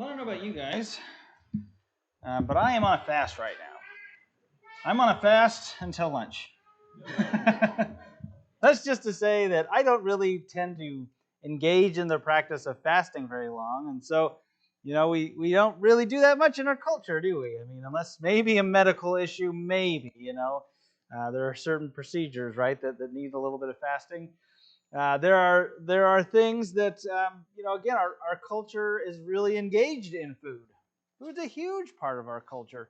don't know about you guys, but I am on a fast right now. I'm on a fast until lunch. That's just to say that I don't really tend to engage in the practice of fasting very long. And so, we don't really do that much in our culture, do we? I mean, unless maybe a medical issue, maybe, there are certain procedures, right, that need a little bit of fasting. There are things that, again, our culture is really engaged in food. Food's a huge part of our culture.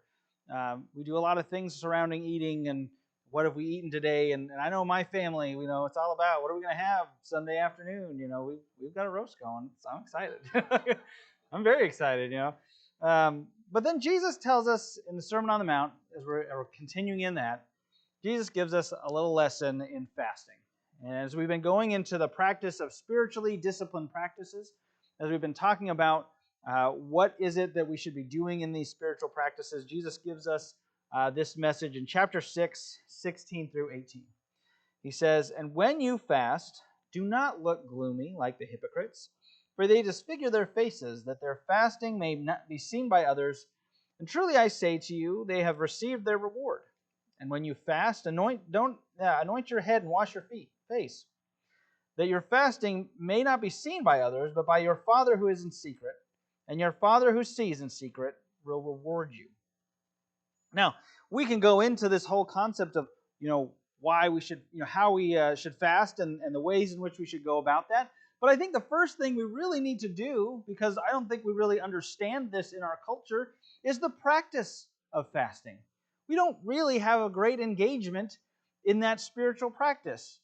We do a lot of things surrounding eating and what have we eaten today. And I know my family, it's all about what are we going to have Sunday afternoon. We've got a roast going, so I'm excited. I'm very excited, But then Jesus tells us in the Sermon on the Mount, as we're continuing in that, Jesus gives us a little lesson in fasting. And as we've been going into the practice of spiritually disciplined practices, as we've been talking about what is it that we should be doing in these spiritual practices, Jesus gives us this message in chapter 6, 16 through 18. He says, "And when you fast, do not look gloomy like the hypocrites, for they disfigure their faces, that their fasting may not be seen by others. And truly I say to you, they have received their reward. And when you fast, anoint your head and wash your face, that your fasting may not be seen by others, but by your Father who is in secret. And your Father who sees in secret will reward you." Now, we can go into this whole concept of, why we should, how we should fast and the ways in which we should go about that. But I think the first thing we really need to do, because I don't think we really understand this in our culture, is the practice of fasting. We don't really have a great engagement in that spiritual practice.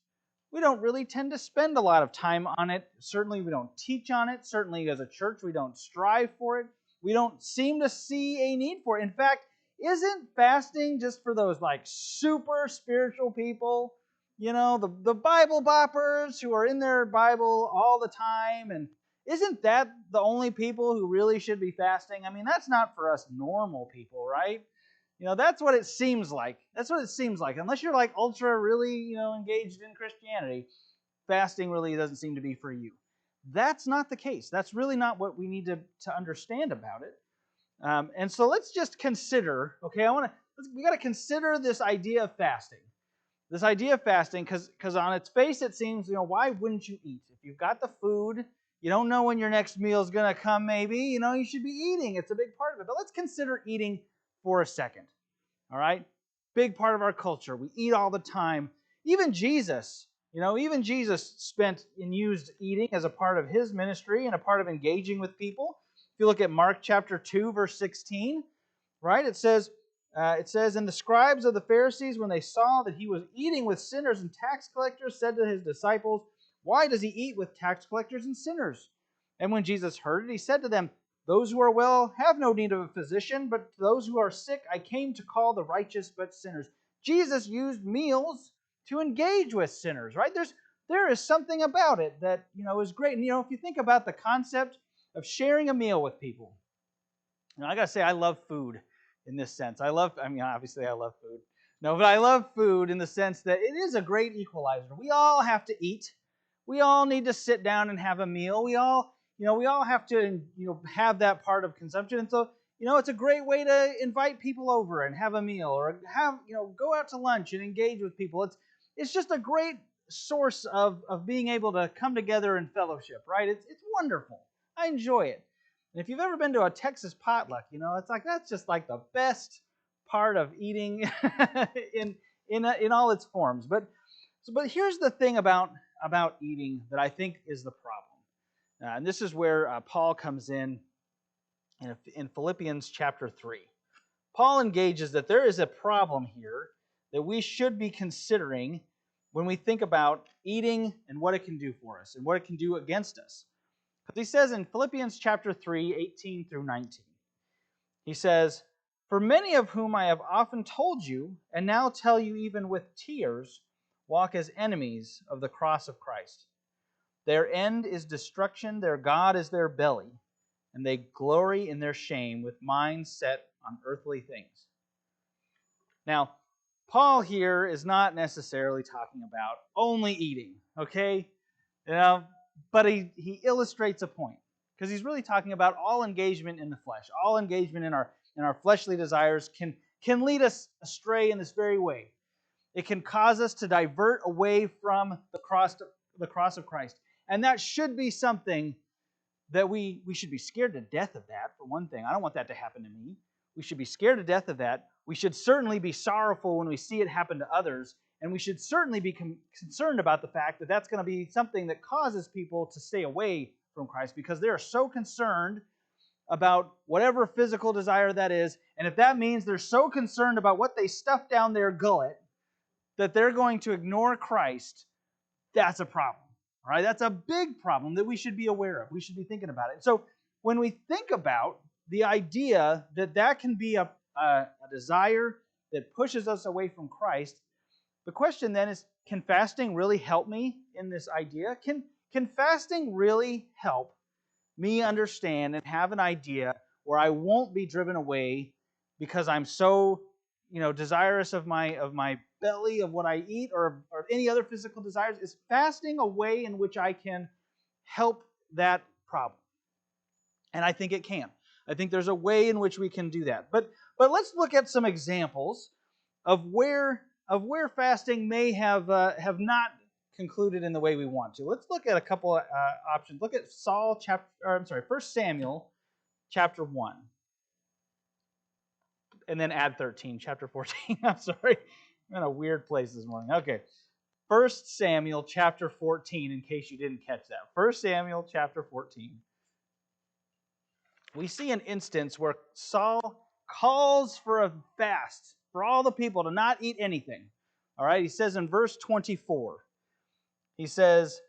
We don't really tend to spend a lot of time on it. Certainly we don't teach on it. Certainly as a church we don't strive for it. We don't seem to see a need for it. In fact, isn't fasting just for those like super spiritual people? The Bible boppers who are in their Bible all the time. And isn't that the only people who really should be fasting? I mean, that's not for us normal people, right? That's what it seems like. That's what it seems like. Unless you're like ultra really, engaged in Christianity, fasting really doesn't seem to be for you. That's not the case. That's really not what we need to understand about it. And so let's just consider, okay, we got to consider this idea of fasting. This idea of fasting, because on its face it seems, why wouldn't you eat? If you've got the food, you don't know when your next meal is going to come maybe, you should be eating. It's a big part of it. But let's consider eating for a second, all right? Big part of our culture. We eat all the time. Even Jesus spent and used eating as a part of his ministry and a part of engaging with people. If you look at Mark chapter 2, verse 16, right, it says, "And the scribes of the Pharisees, when they saw that he was eating with sinners and tax collectors, said to his disciples, 'Why does he eat with tax collectors and sinners?' And when Jesus heard it, he said to them, 'Those who are well have no need of a physician, but those who are sick I came to call the righteous but sinners.'" Jesus used meals to engage with sinners, right? There is something about it that, is great. And, if you think about the concept of sharing a meal with people, I got to say, I love food in this sense. Obviously I love food. No, but I love food in the sense that it is a great equalizer. We all have to eat. We all need to sit down and have a meal. We all have to, have that part of consumption. And so, it's a great way to invite people over and have a meal, or go out to lunch and engage with people. It's just a great source of being able to come together in fellowship, right? It's wonderful. I enjoy it. And if you've ever been to a Texas potluck, it's like that's just like the best part of eating in all its forms. But here's the thing about eating that I think is the problem. And this is where Paul comes in Philippians chapter 3. Paul engages that there is a problem here that we should be considering when we think about eating and what it can do for us and what it can do against us. Because he says in Philippians chapter 3, 18 through 19, he says, "For many of whom I have often told you, and now tell you even with tears, walk as enemies of the cross of Christ. Their end is destruction, their God is their belly, and they glory in their shame with minds set on earthly things." Now, Paul here is not necessarily talking about only eating, okay? But he illustrates a point. because he's really talking about all engagement in the flesh. All engagement in our fleshly desires can lead us astray in this very way. It can cause us to divert away from the cross of Christ. And that should be something that we should be scared to death of that, for one thing. I don't want that to happen to me. We should be scared to death of that. We should certainly be sorrowful when we see it happen to others. And we should certainly be concerned about the fact that that's going to be something that causes people to stay away from Christ, because they are so concerned about whatever physical desire that is. And if that means they're so concerned about what they stuff down their gullet that they're going to ignore Christ, that's a problem. All right? That's a big problem that we should be aware of. We should be thinking about it. So when we think about the idea that can be a desire that pushes us away from Christ, the question then is, can fasting really help me in this idea? Can fasting really help me understand and have an idea where I won't be driven away because I'm so, desirous of my belly, of what I eat, or any other physical desires? Is fasting a way in which I can help that problem? And I think it can. I think there's a way in which we can do that. But let's look at some examples of where fasting may have not concluded in the way we want to. Let's look at a couple options. Look at 1 Samuel chapter 1. And then add 13, chapter 14. I'm sorry. I'm in a weird place this morning. Okay. 1 Samuel chapter 14, in case you didn't catch that. 1 Samuel chapter 14. We see an instance where Saul calls for a fast for all the people to not eat anything. All right, he says in verse 24, he says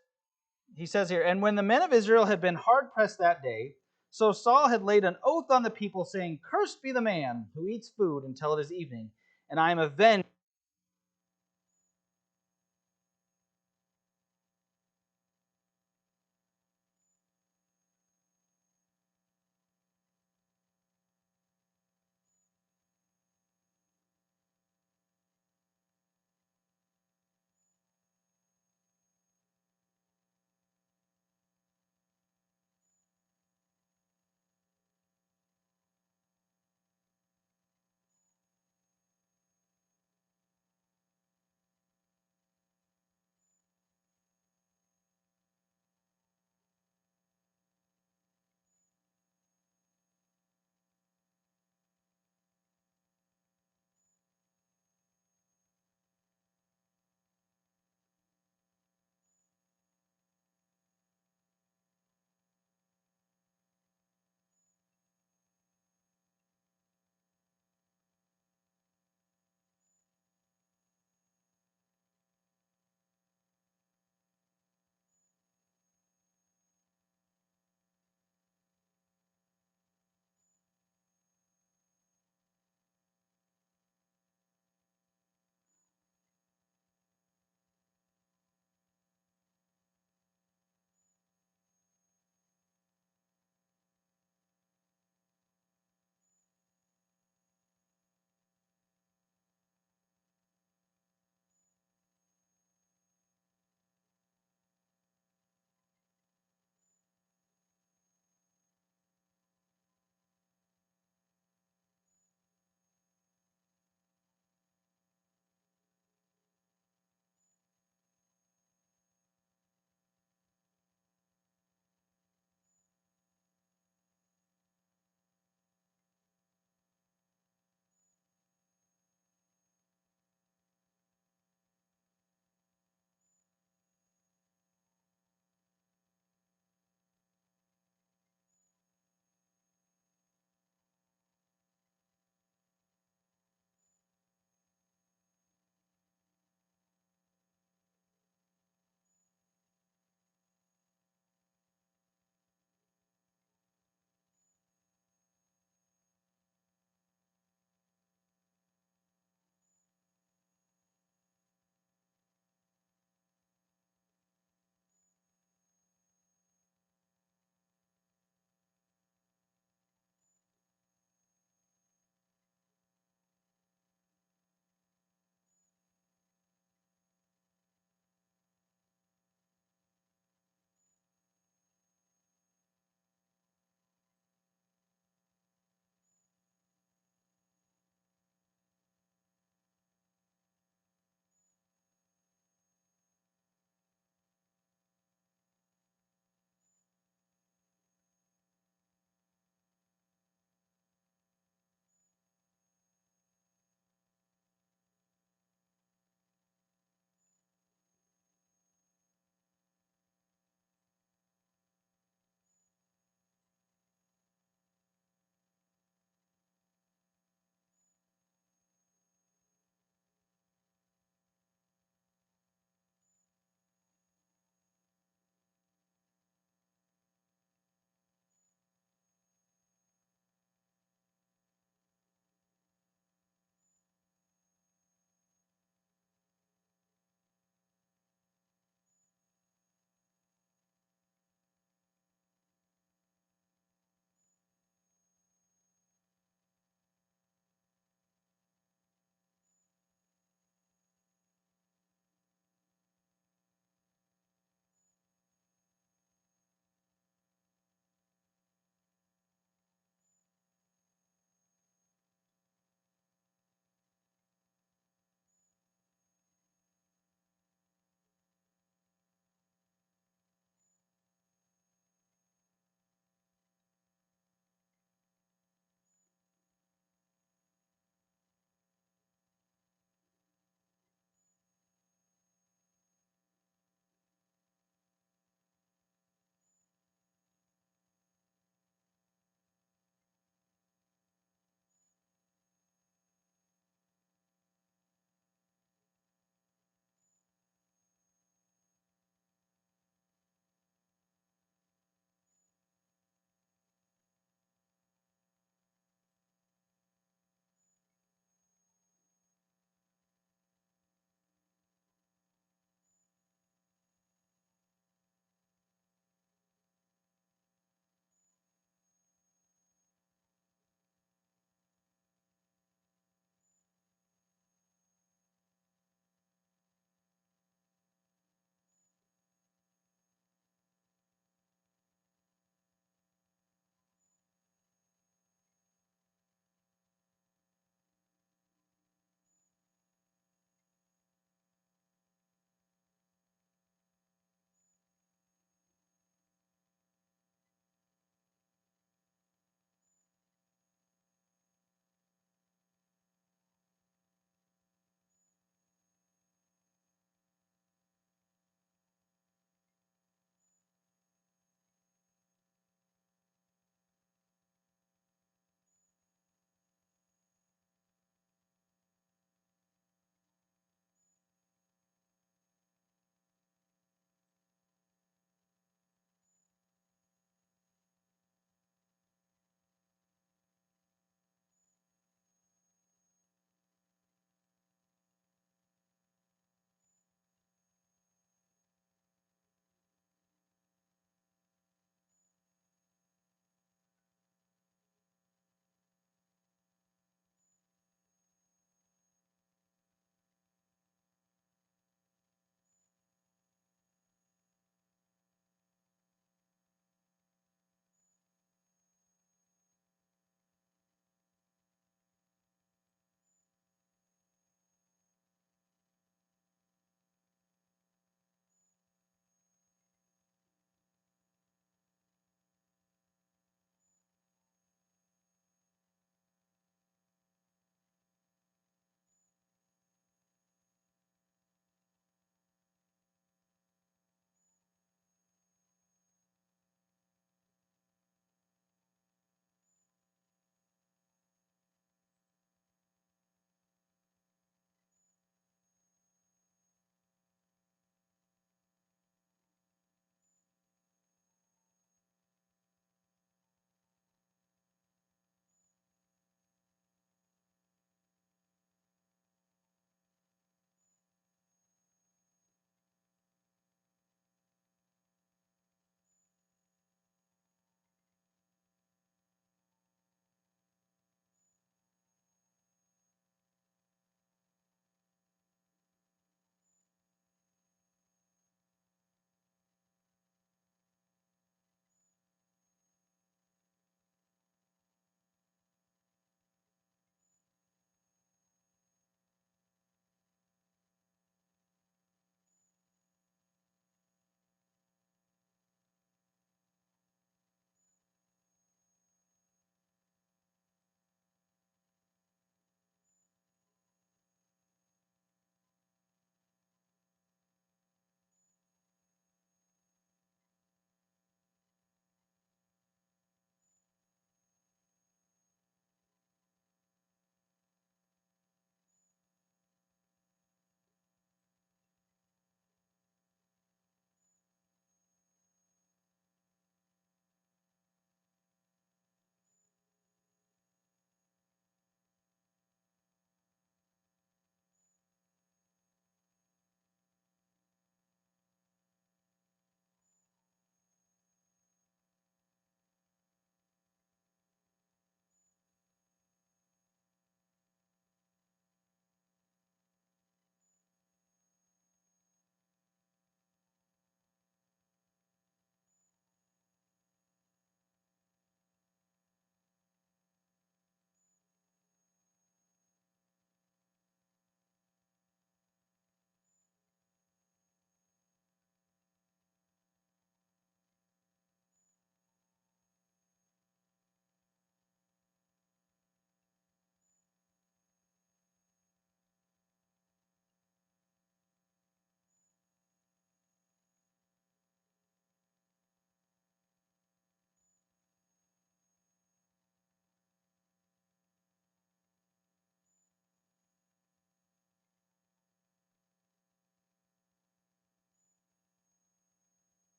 here, and when the men of Israel had been hard pressed that day, so Saul had laid an oath on the people, saying, cursed be the man who eats food until it is evening, and I am avenged